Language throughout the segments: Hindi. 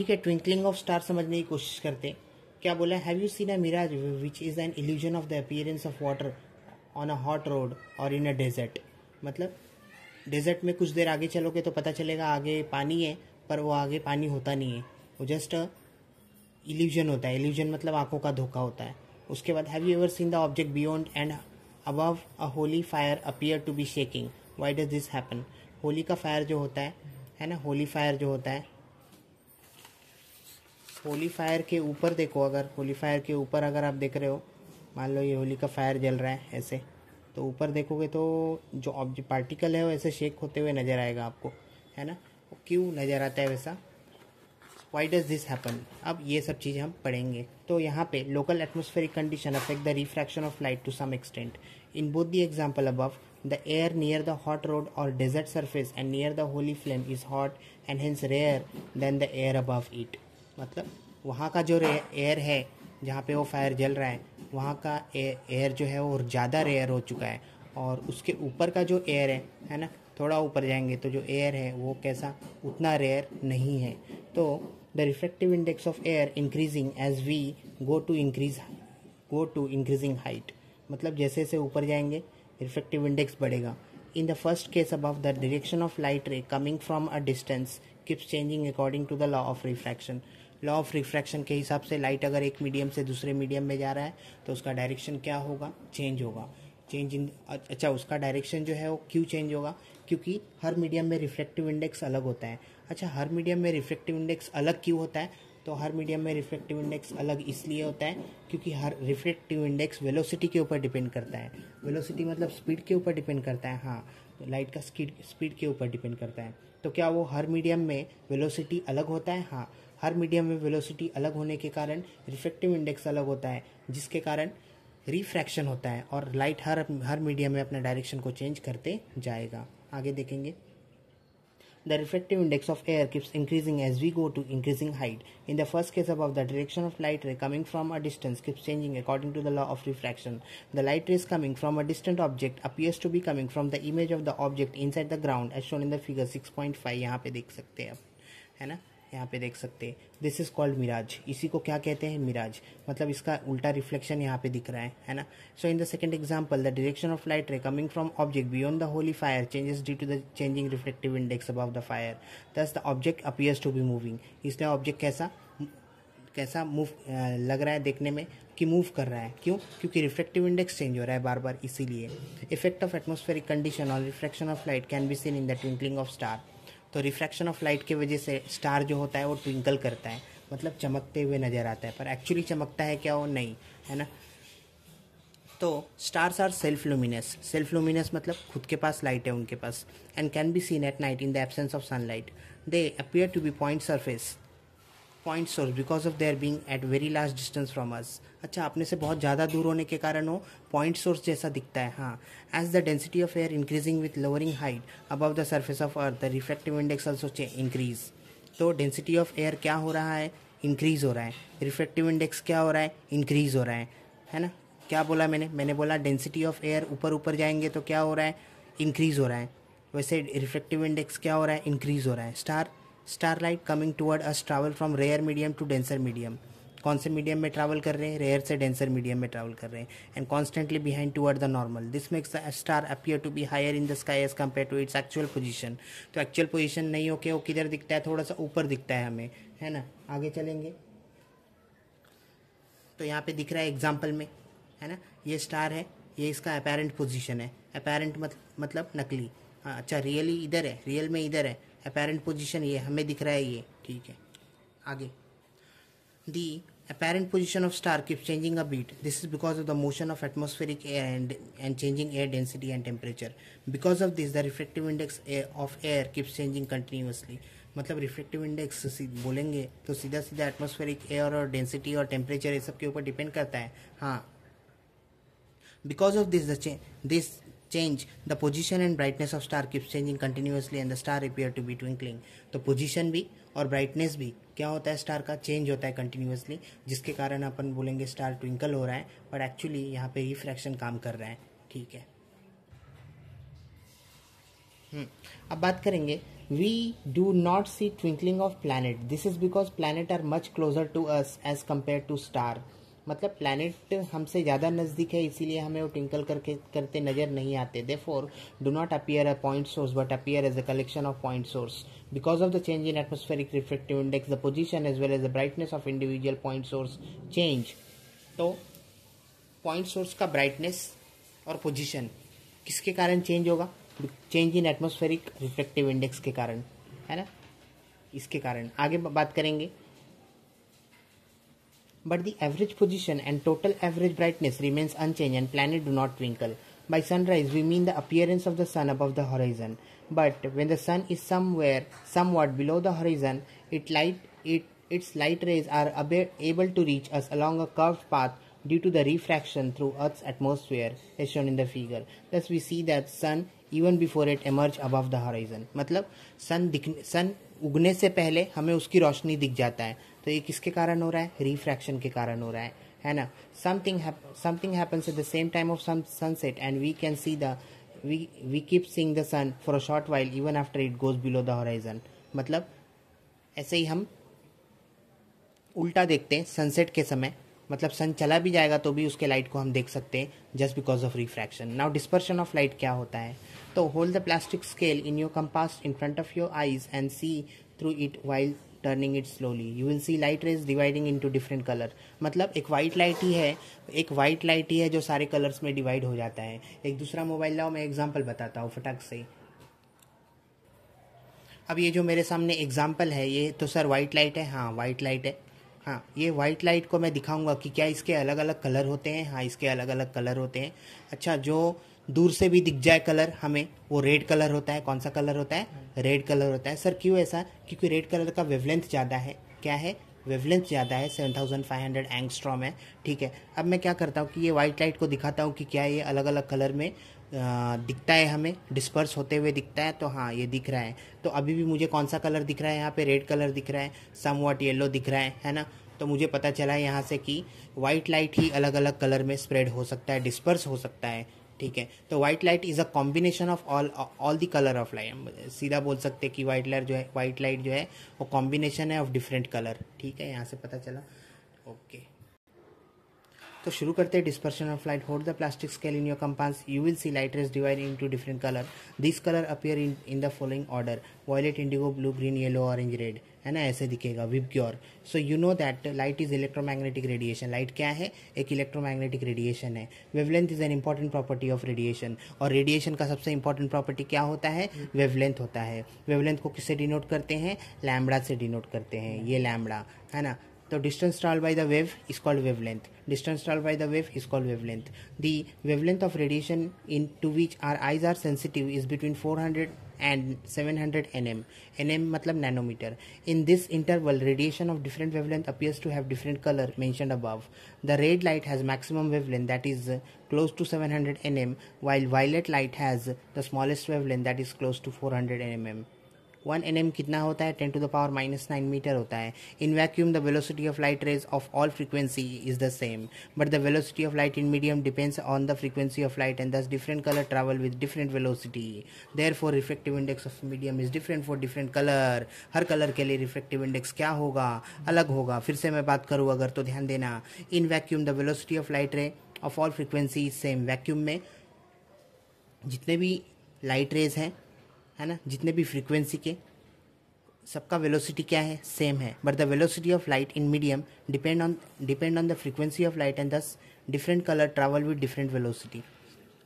ठीक है, ट्विंकलिंग ऑफ स्टार समझने की कोशिश करते। क्या बोला, have you seen a mirage which is an illusion of the appearance of water on a hot road और इन अ डेजर्ट। मतलब डेजर्ट में कुछ देर आगे चलोगे तो पता चलेगा आगे पानी है, पर वो आगे पानी होता नहीं है, वो जस्ट इल्यूजन होता है। इल्यूजन मतलब आंखों का धोखा होता है। उसके बाद, have you ever seen the object beyond and above a Holi fire appear to be shaking, why does this happen. Holi का फायर जो होता है ना, होली फायर जो होता है, होली फायर के ऊपर देखो, अगर होली फायर के ऊपर अगर आप देख रहे हो, मान लो ये होली का फायर जल रहा है ऐसे, तो ऊपर देखोगे तो जो ऑब्जेक्ट पार्टिकल है वो ऐसे शेक होते हुए नजर आएगा आपको, है ना। क्यों नजर आता है वैसा, वाई डज दिस हैपन। अब ये सब चीज़ें हम पढ़ेंगे। तो यहाँ पे local atmospheric condition affect the refraction of light to some extent. In both the example above, the air near the hot road और desert surface and near the holy flame is hot and hence rarer than the air above it. मतलब वहाँ का जो एयर है जहाँ पे वो फायर जल रहा है, वहाँ का एयर जो है वो ज़्यादा रेयर हो चुका है, और उसके ऊपर का जो एयर है ना, थोड़ा ऊपर जाएंगे तो जो एयर है वो कैसा, उतना रेयर नहीं है। तो the refractive index of air increasing as we go to increasing height. मतलब जैसे जैसे ऊपर जाएंगे रिफ्रैक्टिव इंडेक्स बढ़ेगा। In the first case above, the direction of light ray coming from a distance keeps changing according to the law of refraction. Law of refraction के हिसाब से लाइट अगर एक मीडियम से दूसरे मीडियम में जा रहा है तो उसका डायरेक्शन क्या होगा, चेंज होगा। चेंज इन, अच्छा उसका डायरेक्शन जो है वो क्यों चेंज होगा, क्योंकि हर मीडियम में रिफ्रैक्टिव इंडेक्स अलग होता है। अच्छा, हर मीडियम में रिफ्रैक्टिव इंडेक्स अलग क्यों होता है, तो हर मीडियम में रिफ्रैक्टिव इंडेक्स अलग इसलिए होता है क्योंकि हर रिफ्रैक्टिव इंडेक्स वेलोसिटी के ऊपर डिपेंड करता है। वेलोसिटी मतलब स्पीड के ऊपर डिपेंड करता है, हाँ, तो लाइट का स्पीड के ऊपर डिपेंड करता है। तो क्या वो हर मीडियम में वेलोसिटी अलग होता है, हाँ, हर मीडियम में वेलोसिटी अलग होने के कारण रिफ्रैक्टिव इंडेक्स अलग होता है, जिसके कारण रिफ्रैक्शन होता है, और लाइट हर मीडियम में अपना डायरेक्शन को चेंज करते जाएगा। आगे देखेंगे। The refractive index of air keeps increasing as we go to increasing height. In the first case above, the direction of light ray coming from a distance keeps changing according to the law of refraction. The light rays coming from a distant object appears to be coming from the image of the object inside the ground as shown in the figure 6.5। यहाँ पे देख सकते हैं आप, है ना, यहाँ पे देख सकते हैं। This is called mirage. इसी को क्या कहते हैं, मिराज। मतलब इसका उल्टा रिफ्लेक्शन यहाँ पे दिख रहा है ना। So in the second example, the direction of light ray coming from object beyond the holy fire changes due to the changing reflective index above the fire, thus the object appears to be moving. इसलिए ऑब्जेक्ट कैसा मूव लग रहा है देखने में कि मूव कर रहा है। क्यों, क्योंकि रिफ्लेक्टिव इंडेक्स चेंज हो रहा है बार बार, इसीलिए। Effect of atmospheric condition on refraction of light can be seen in the twinkling of star. तो रिफ्रैक्शन ऑफ लाइट की वजह से स्टार जो होता है वो ट्विंकल करता है, मतलब चमकते हुए नजर आता है, पर एक्चुअली चमकता है क्या, वो नहीं, है ना। तो स्टार्स आर सेल्फ लुमिनस मतलब खुद के पास लाइट है उनके पास, and can be seen at night in the absence of sunlight. They appear to be point source because of their being at very large distance from us. अच्छा, अपने से बहुत ज़्यादा दूर होने के कारण वो पॉइंट सोर्स जैसा दिखता है, हाँ। As the density of air increasing with lowering height above the surface of earth, the refractive index also increase. तो डेंसिटी ऑफ एयर क्या हो रहा है, इंक्रीज हो रहा है। रिफ्रैक्टिव इंडेक्स क्या हो रहा है, इंक्रीज हो रहा है ना। क्या बोला मैंने बोला डेंसिटी ऑफ एयर ऊपर ऊपर जाएंगे तो क्या हो रहा है, इंक्रीज हो रहा है। वैसे रिफ्रैक्टिव इंडेक्स क्या हो रहा है, इंक्रीज हो रहा है। Starlight coming toward us travel from rare medium to denser medium. कौन से मीडियम में ट्रैवल कर रहे हैं, रेयर से डेंसर मीडियम में ट्रैवल कर रहे हैं, and constantly behind toward the normal. This makes the star appear to be higher in the sky as compare to its actual position. तो एक्चुअल पोजीशन नहीं होके वो किधर दिखता है, थोड़ा सा ऊपर दिखता है हमें, है ना। आगे चलेंगे तो यहाँ पे दिख रहा है एग्जाम्पल में, है ना, ये स्टार है, ये इसका अपेरेंट पोजीशन है। अपेरेंट मतलब नकली, हाँ। अच्छा, रियली इधर है, रियल में इधर है, अपेरेंट पोजीशन ये हमें दिख रहा है, ये ठीक है। आगे, दी apparent position of star keeps changing a bit. This is because of the motion of atmospheric air and changing air density and temperature. Because of this, the refractive index of air keeps changing continuously. मतलब रिफ्लेक्टिव इंडेक्स बोलेंगे तो सीधा सीधा एटमॉस्फेरिक एयर और डेंसिटी और टेम्परेचर ये सब के ऊपर डिपेंड करता है, हाँ। Because of this change, the position and brightness of star keeps changing continuously and the star appear to be twinkling. तो पोजीशन भी और ब्राइटनेस भी क्या होता है, स्टार का चेंज होता है कंटिन्यूसली, जिसके कारण अपन बोलेंगे स्टार ट्विंकल हो रहा है, बट एक्चुअली यहाँ पे रिफ्रैक्शन काम कर रहा है, ठीक है। अब बात करेंगे we do not see twinkling of planet. This is because planet are much closer to us as compared to star. मतलब प्लैनेट हमसे ज़्यादा नज़दीक है, इसीलिए हमें वो ट्विंकल करते नज़र नहीं आते. Therefore do not appear a point source but appear as a collection of point source. Because of the change in atmospheric refractive index, the position as well as the brightness of individual point source change. तो पॉइंट सोर्स का ब्राइटनेस और पोजीशन किसके कारण चेंज होगा? Change in atmospheric reflective index के कारण, है ना, इसके कारण आगे बात करेंगे. But the average position and total average brightness remains unchange and planet do not twinkle. By sunrise we mean the appearance of the sun above the horizon, but when the sun is somewhere somewhat below the horizon, its light rays are able to reach us along a curved path due to the refraction through Earth's atmosphere as shown in the figure. Thus we see that sun even before it emerge above the horizon. मतलब सन उगने से पहले हमें उसकी रोशनी दिख जाता है. तो ये किसके कारण हो रहा है? रिफ्रैक्शन के कारण हो रहा है ना. Something happens at the same time of sunset and we can see we keep seeing the sun for a short while even after it goes below the horizon. मतलब ऐसे ही हम उल्टा देखते हैं सनसेट के समय. मतलब सन चला भी जाएगा तो भी उसके लाइट को हम देख सकते हैं just because of refraction. Now dispersion of light क्या होता है? तो hold the plastic scale in your compass in front of your eyes and see through it while turning it slowly. You will see light rays dividing into different colour. मतलब एक वाइट लाइट ही है जो सारे कलर्स में डिवाइड हो जाता है. एक दूसरा मोबाइल लाओ, मैं एग्जाम्पल बताता हूँ फटाक से. अब ये जो मेरे सामने एग्जाम्पल है, ये तो सर वाइट लाइट है. हाँ वाइट लाइट है. हाँ, ये वाइट लाइट को मैं दिखाऊंगा कि क्या इसके अलग अलग कलर होते हैं. हाँ, इसके अलग अलग कलर होते हैं. अच्छा, जो दूर से भी दिख जाए कलर हमें, वो रेड कलर होता है. कौन सा कलर होता है? रेड कलर होता है. सर क्यों ऐसा? क्योंकि रेड कलर का वेवलेंथ ज़्यादा है. क्या है? वेवलेंथ ज़्यादा है, 7500 एंगस्ट्रॉम है. ठीक है, अब मैं क्या करता हूँ कि ये वाइट लाइट को दिखाता हूँ कि क्या ये अलग अलग कलर में दिखता है, हमें डिस्पर्स होते हुए दिखता है. तो हाँ, ये दिख रहा है. तो अभी भी मुझे कौन सा कलर दिख रहा है? यहाँ पे रेड कलर दिख रहा है, समवॉट येलो दिख रहा है ना. तो मुझे पता चला है यहाँ से कि वाइट लाइट ही अलग अलग कलर में स्प्रेड हो सकता है, डिस्पर्स हो सकता है. ठीक है, तो white light is a combination of all the colour of light. सीधा बोल सकते हैं कि वाइट लाइट जो है वो कॉम्बिनेशन है ऑफ डिफरेंट कलर. ठीक है, यहाँ से पता चला. ओके, तो शुरू करते हैं. Dispersion of light. Hold the plastic scale in your compass. You will see light rays divide into different colour. This colour appear in the following order: violet, indigo, blue, green, yellow, orange, red. है ना, ऐसे दिखेगा VIBGYOR. So you know that light is electromagnetic radiation. Light क्या है? एक इलेक्ट्रोमैग्नेटिक रेडिएशन है. Wavelength is an important property of radiation. और रेडिएशन का सबसे इंपॉर्टेंट प्रॉपर्टी क्या होता है? वेवलेंथ होता है. वेवलेंथ को किससे डिनोट करते हैं? लैम्बडा से डिनोट करते हैं. ये लैम्बडा है ना. तो distance traveled by the wave is called wavelength. Distance traveled by the wave is called wavelength. The wavelength of radiation into which our eyes are sensitive is between 400 and 700 nm. nm मतलब nanometer. In this interval, radiation of different wavelength appears to have different color mentioned above. The red light has maximum wavelength that is close to 700 nm, while violet light has the smallest wavelength that is close to 400 nm. 1 nm कितना होता है? 10 to the power -9 मीटर होता है. In vacuum, the velocity of light rays of all frequency is the same, but the velocity of light in medium depends on the frequency of light, and thus different color travel with different velocity. Therefore, refractive index of medium is different for different color. Her colour के लिए refractive index क्या होगा? अलग होगा. फिर से मैं बात करूँ अगर, तो ध्यान देना. In vacuum, the velocity of light ray of all frequency is same. Vacuum में जितने भी लाइट रेज हैं, है ना, जितने भी फ्रीक्वेंसी के, सबका वेलोसिटी क्या है? सेम है. But the velocity of light in medium depend on the frequency of light and thus different colour travel with different velocity.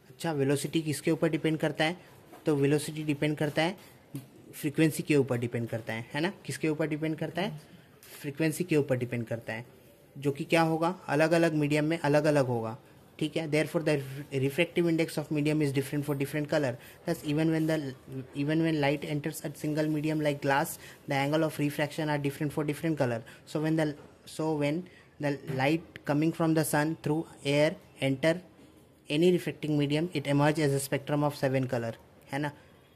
अच्छा, वेलोसिटी किसके ऊपर डिपेंड करता है? तो वेलोसिटी डिपेंड करता है फ्रीक्वेंसी के ऊपर डिपेंड करता है ना. किसके ऊपर डिपेंड करता है? फ्रीक्वेंसी के ऊपर डिपेंड करता है, जो कि क्या होगा? अलग अलग मीडियम में अलग अलग होगा. ठीक है, therefore the refractive index of medium is different for different color. Thus even when light enters a single medium like glass, the angle of refraction are different for different color. So when the light coming from the sun through air enter any refracting medium, it emerge as a spectrum of 7 color. है ना,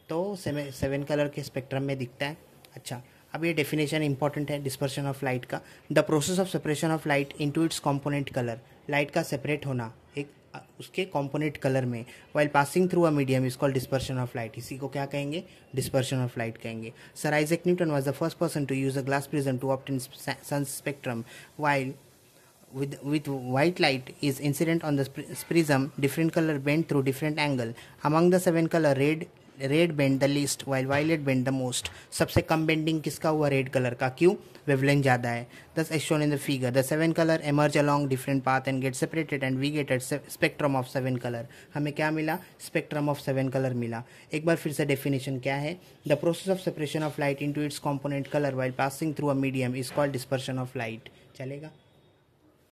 तो 7 कलर के स्पेक्ट्रम में दिखता है. अच्छा, अब ये डेफिनेशन इंपॉर्टेंट है डिस्पर्शन ऑफ लाइट का. The process of separation of light into its component colour. Light का सेपरेट होना, एक उसके कॉम्पोनेंट कलर में, while passing through a medium is called dispersion of light. इसी को क्या कहेंगे? डिस्पर्शन ऑफ लाइट कहेंगे। Sir Isaac Newton was the first person to use a glass prism to obtain sun spectrum. While with white light is incident on the prism, different color bend through different angle. Among the 7 color, red bend the least while violet bend the most. सबसे कम बेंडिंग किसका हुआ? रेड कलर का। क्यों? वेवलेंथ ज़्यादा है। Thus as shown in the figure, the 7 color emerge along different path and get separated and we get a spectrum of 7 color. हमें क्या मिला? स्पेक्ट्रम ऑफ 7 कलर मिला। एक बार फिर से डेफिनेशन क्या है? The process of separation of light into its component colour while passing through a medium is called dispersion of light। चलेगा?